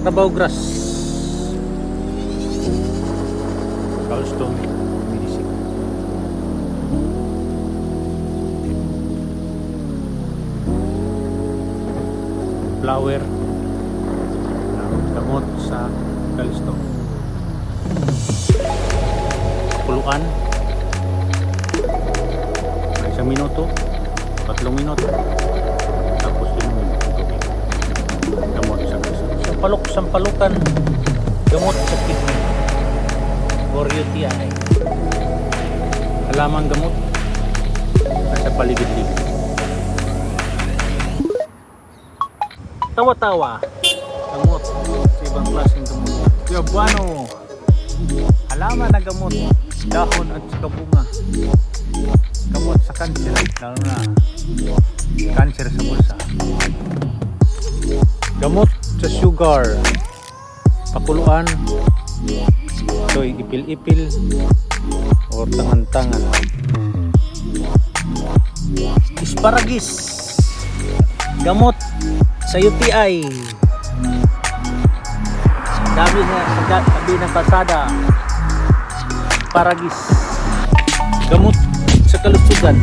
Carabao grass. Gallstone medicine. Flower. Gamot sa gallstone. Puluan. Isang minuto, 3 minuto, tapos inumin ang tubig. Gamot sa gallstone. Sampalukan, gamot sa kidney or UTI. Halamang gamot nasa paligid-ligid. Tawa-tawa, gamot sa ibang klaseng gamot. Yabuano, halaman na gamot, dahon at saka bunga. Gamot sa kanser, lalo na kanser sa bulsa. Gamot sa sugar, pakuluan, ito'y ipil-ipil o tangan-tangan. Asparagus, gamot sa UTI. Sabi ng pasada, asparagus, gamot sa kalusugan.